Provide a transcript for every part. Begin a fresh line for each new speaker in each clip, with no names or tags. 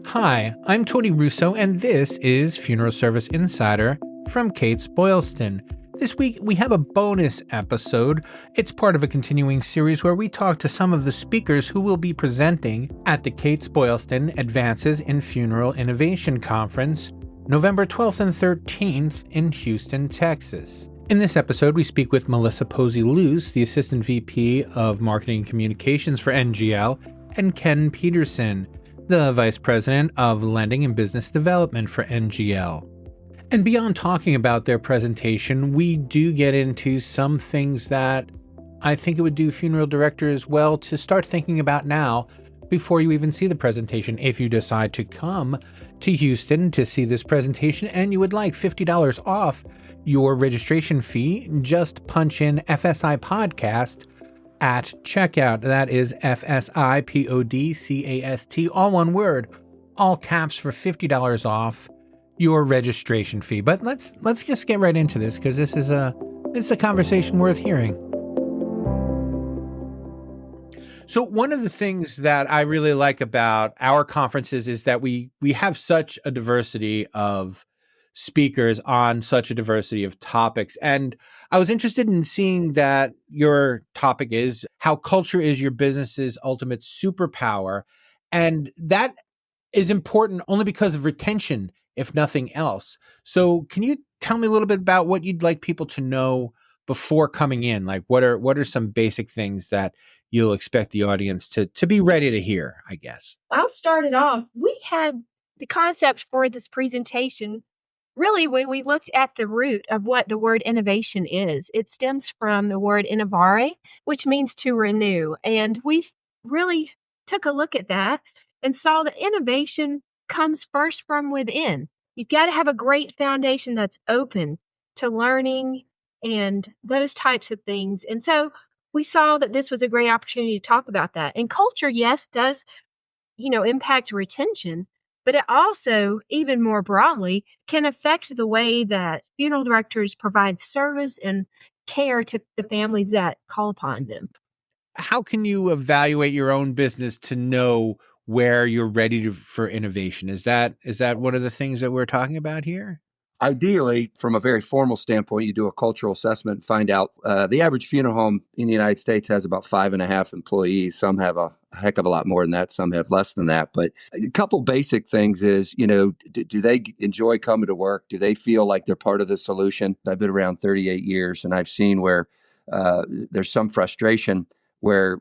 Hi, I'm Tony Russo, and this is Funeral Service Insider from Kates-Boylston. This week, we have a bonus episode. It's part of a continuing series where we talk to some of the speakers who will be presenting at the Kates-Boylston Advances in Funeral Innovation Conference, November 12th and 13th in Houston, Texas. In this episode, we speak with Melissa Posey Loose, the Assistant VP of Marketing and Communications for NGL, and Kenn Peterson, the Vice President of Lending and Business Development for NGL. And beyond talking about their presentation, we do get into some things that I think it would do funeral directors well to start thinking about now before you even see the presentation. If you decide to come to Houston to see this presentation and you would like $50 off your registration fee, just punch in FSI Podcast at checkout. That is FSIPODCAST, all one word, all caps, for $50 off your registration fee. But let's just get right into this, because this is a conversation worth hearing. So one of the things that I really like about our conferences is that we have such a diversity of speakers on such a diversity of topics. And I was interested in seeing that your topic is how culture is your business's ultimate superpower. And that is important only because of retention, if nothing else. So can you tell me a little bit about what you'd like people to know before coming in? Like what are some basic things that you'll expect the audience to be ready to hear, I guess?
I'll start it off. We had the concept for this presentation. Really, when we looked at the root of what the word innovation is, it stems from the word innovare, which means to renew. And we really took a look at that and saw that innovation comes first from within. You've got to have a great foundation that's open to learning and those types of things. And so we saw that this was a great opportunity to talk about that. And culture, yes, does, impact retention, but it also, even more broadly, can affect the way that funeral directors provide service and care to the families that call upon them.
How can you evaluate your own business to know where you're ready for innovation? Is that one of the things that we're talking about here?
Ideally, from a very formal standpoint, you do a cultural assessment and find out the average funeral home in the United States has about 5.5 employees. Some have a heck of a lot more than that. Some have less than that. But a couple basic things is, do they enjoy coming to work? Do they feel like they're part of the solution? I've been around 38 years, and I've seen where there's some frustration where,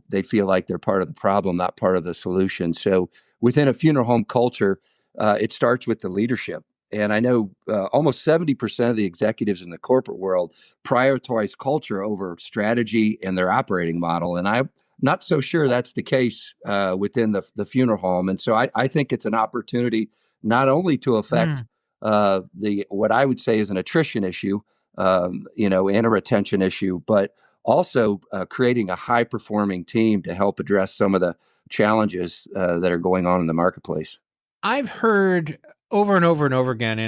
they feel like they're part of the problem, not part of the solution. So within a funeral home culture, it starts with the leadership. And I know almost 70% of the executives in the corporate world prioritize culture over strategy and their operating model. And I'm not so sure that's the case within the funeral home. And so I think it's an opportunity not only to affect what I would say is an attrition issue, and a retention issue, but also creating a high performing team to help address some of the challenges that are going on in the marketplace.
I've heard over and over and over again,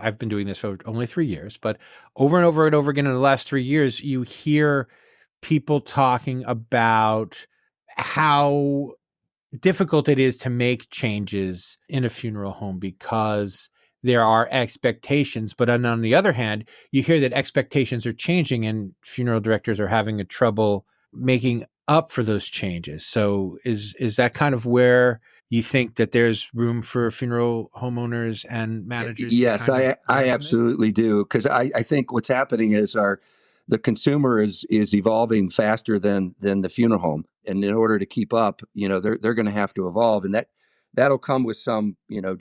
I've been doing this for only 3 years, but over and over and over again in the last 3 years, you hear people talking about how difficult it is to make changes in a funeral home because there are expectations. But on the other hand, you hear that expectations are changing and funeral directors are having a trouble making up for those changes. So is that kind of where you think that there's room for funeral homeowners and managers?
Yes, I absolutely do. Because I think what's happening is the consumer is evolving faster than the funeral home. And in order to keep up, they're going to have to evolve. And that'll come with some,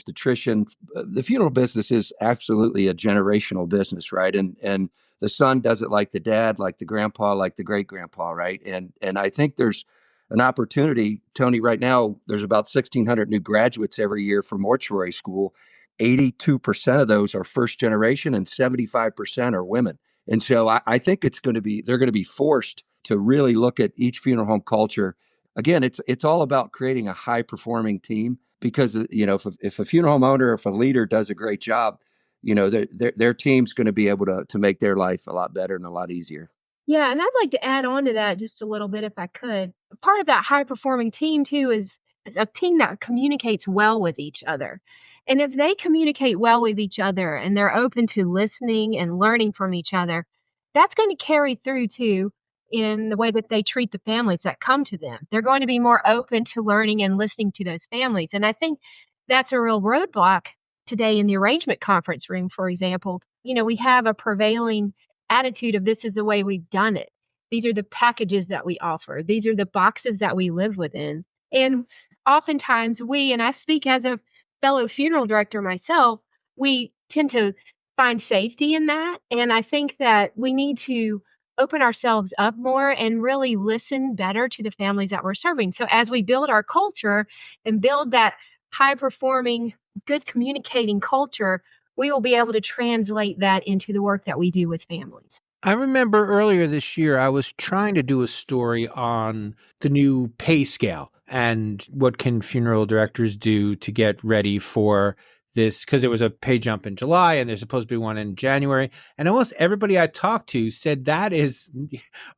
attrition. The funeral business is absolutely a generational business, right? And the son does it like the dad, like the grandpa, like the great grandpa, right? And I think there's an opportunity, Tony. Right now, there's about 1,600 new graduates every year from mortuary school. 82% of those are first generation, and 75% are women. And so I think they're going to be forced to really look at each funeral home culture. Again, it's all about creating a high performing team, because if a funeral home owner, if a leader does a great job, their team's going to be able to make their life a lot better and a lot easier.
Yeah, and I'd like to add on to that just a little bit if I could. Part of that high performing team too is a team that communicates well with each other. And if they communicate well with each other and they're open to listening and learning from each other, that's going to carry through too in the way that they treat the families that come to them. They're going to be more open to learning and listening to those families. And I think that's a real roadblock today in the arrangement conference room, for example. We have a prevailing attitude of this is the way we've done it. These are the packages that we offer. These are the boxes that we live within. And oftentimes and I speak as a fellow funeral director myself, we tend to find safety in that. And I think that we need to open ourselves up more and really listen better to the families that we're serving. So as we build our culture and build that high performing, good communicating culture, we will be able to translate that into the work that we do with families.
I remember earlier this year, I was trying to do a story on the new pay scale and what can funeral directors do to get ready for this, because there was a pay jump in July and there's supposed to be one in January. And almost everybody I talked to said that is,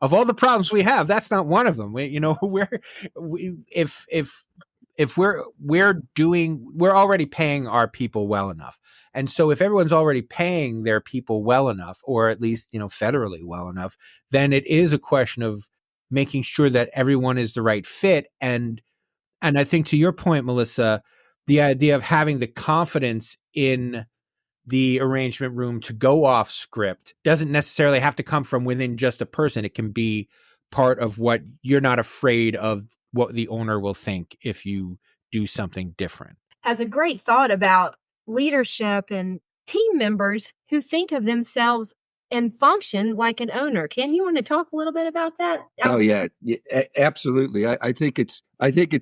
of all the problems we have, that's not one of them. If we're already paying our people well enough. And so if everyone's already paying their people well enough, or at least, federally well enough, then it is a question of making sure that everyone is the right fit. And I think, to your point, Melissa, the idea of having the confidence in the arrangement room to go off script doesn't necessarily have to come from within just a person. It can be part of what you're not afraid of what the owner will think if you do something different.
Has a great thought about leadership and team members who think of themselves and function like an owner. Ken, you want to talk a little bit about that?
Oh yeah, absolutely. I think it's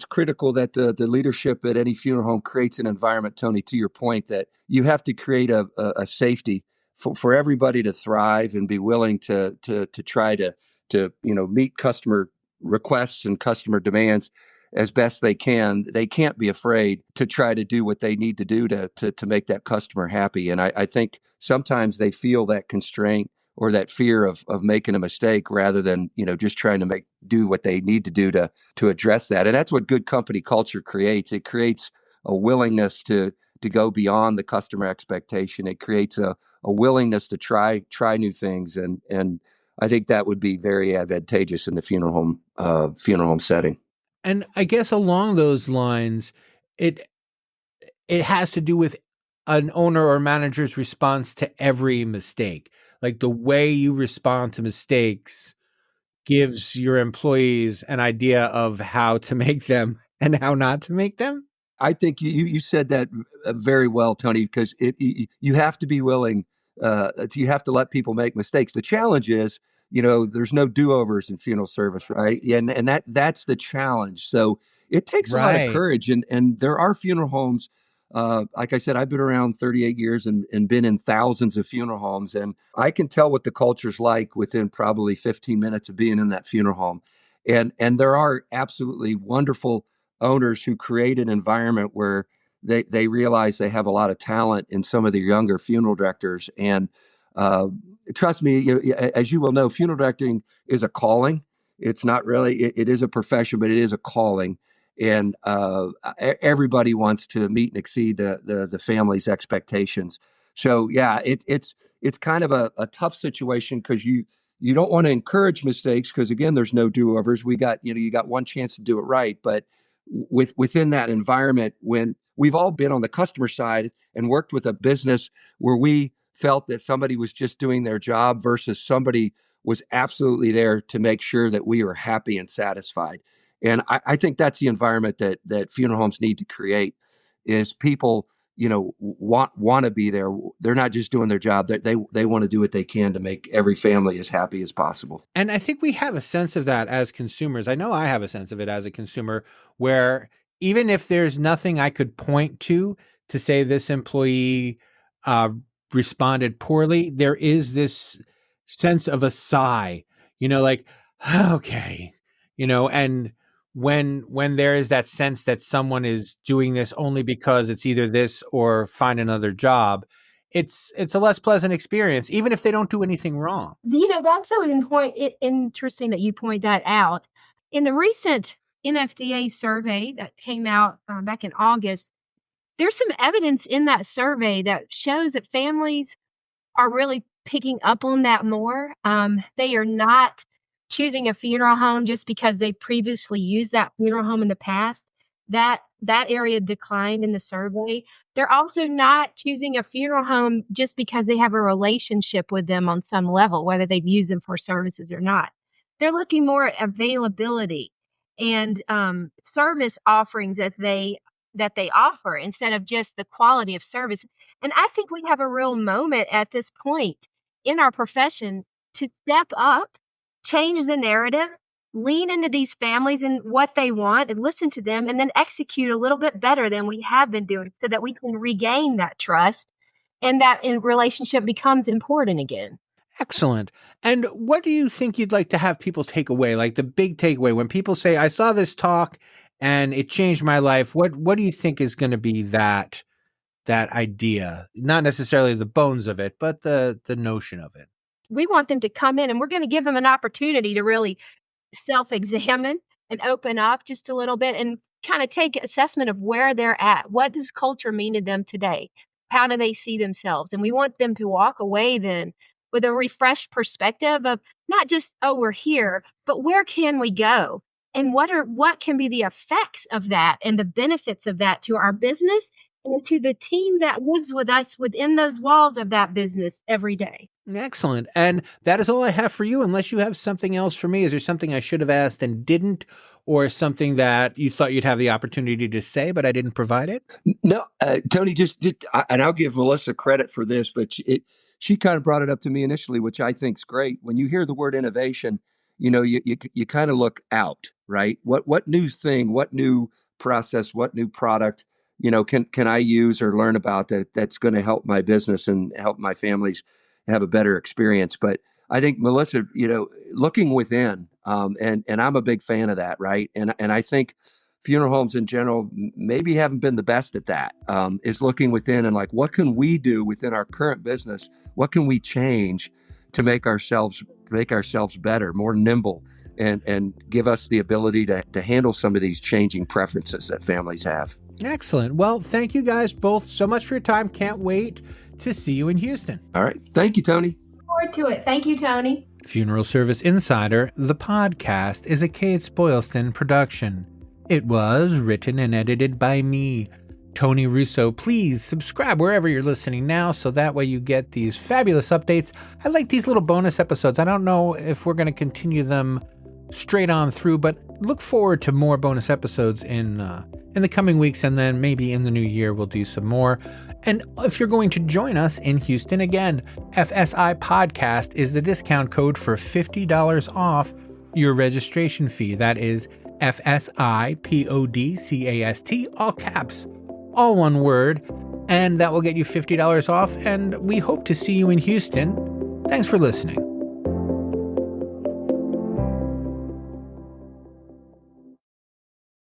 critical that the leadership at any funeral home creates an environment, Tony, to your point, that you have to create a safety for everybody to thrive and be willing to try to meet customer requests and customer demands as best they can. They can't be afraid to try to do what they need to do to make that customer happy. And I think sometimes they feel that constraint or that fear of making a mistake rather than just trying to do what they need to do to address that. And that's what good company culture creates. It creates a willingness to go beyond the customer expectation. It creates a willingness to try new things, and I think that would be very advantageous in the funeral home setting.
And I guess along those lines, it has to do with an owner or manager's response to every mistake. Like, the way you respond to mistakes gives your employees an idea of how to make them and how not to make them.
I think you said that very well, Tony, because you have to be willing. You have to let people make mistakes. The challenge is, there's no do-overs in funeral service, right? And that's the challenge. So it takes a lot of courage, and there are funeral homes. Like I said, I've been around 38 years and been in thousands of funeral homes, and I can tell what the culture's like within probably 15 minutes of being in that funeral home. And there are absolutely wonderful owners who create an environment where they realize they have a lot of talent in some of the younger funeral directors. And trust me, as you will know, funeral directing is a calling. It's not really, it is a profession, but it is a calling. And everybody wants to meet and exceed the family's expectations. So yeah, it's kind of a tough situation because you don't want to encourage mistakes because, again, there's no do-overs. You got one chance to do it right, but within that environment, when we've all been on the customer side and worked with a business where we felt that somebody was just doing their job versus somebody was absolutely there to make sure that we were happy and satisfied. And I think that's the environment that funeral homes need to create, is people, want to be there. They're not just doing their job. They want to do what they can to make every family as happy as possible.
And I think we have a sense of that as consumers. I know I have a sense of it as a consumer, where even if there's nothing I could point to say this employee responded poorly, there is this sense of a sigh, like, okay, and when there is that sense that someone is doing this only because it's either this or find another job, it's a less pleasant experience, even if they don't do anything wrong.
That's so interesting that you point that out. In the recent NFDA survey that came out back in August, there's some evidence in that survey that shows that families are really picking up on that more. They are not choosing a funeral home just because they previously used that funeral home in the past. That area declined in the survey. They're also not choosing a funeral home just because they have a relationship with them on some level, whether they've used them for services or not. They're looking more at availability and service offerings that they offer instead of just the quality of service. And I think we have a real moment at this point in our profession to step up, change the narrative, lean into these families and what they want and listen to them, and then execute a little bit better than we have been doing so that we can regain that trust and that relationship becomes important again.
Excellent. And what do you think you'd like to have people take away? Like the big takeaway when people say, I saw this talk and it changed my life. What do you think is going to be that idea? Not necessarily the bones of it, but the notion of it.
We want them to come in and we're going to give them an opportunity to really self-examine and open up just a little bit and kind of take assessment of where they're at. What does culture mean to them today? How do they see themselves? And we want them to walk away then with a refreshed perspective of not just, oh, we're here, but where can we go? And what can be the effects of that and the benefits of that to our business and to the team that lives with us within those walls of that business every day.
Excellent. And that is all I have for you, unless you have something else for me. Is there something I should have asked and didn't, or something that you thought you'd have the opportunity to say, but I didn't provide it?
No, Tony, and I'll give Melissa credit for this, but she kind of brought it up to me initially, which I think is great. When you hear the word innovation, you kind of look out, right? What new thing, what new process, what new product, can I use or learn about that's going to help my business and help my families have a better experience. But I think Melissa, looking within, and I'm a big fan of that, right? And I think funeral homes in general maybe haven't been the best at that. Is looking within and like, what can we do within our current business? What can we change to make ourselves better, more nimble, and give us the ability to handle some of these changing preferences that families have.
Excellent. Well, thank you guys both so much for your time. Can't wait to see you in Houston.
All right. Thank you, Tony.
Look forward to it. Thank you, Tony.
Funeral Service Insider, the podcast, is a Kates-Boylston production. It was written and edited by me, Tony Russo. Please subscribe wherever you're listening now, so that way you get these fabulous updates. I like these little bonus episodes. I don't know if we're going to continue them straight on through, but look forward to more bonus episodes in the coming weeks, and then maybe in the new year we'll do some more. And if you're going to join us in Houston, again, FSI Podcast is the discount code for $50 off your registration fee. That is FSI PODCAST, all caps, all one word, and that will get you $50 off. And we hope to see you in Houston. Thanks for listening.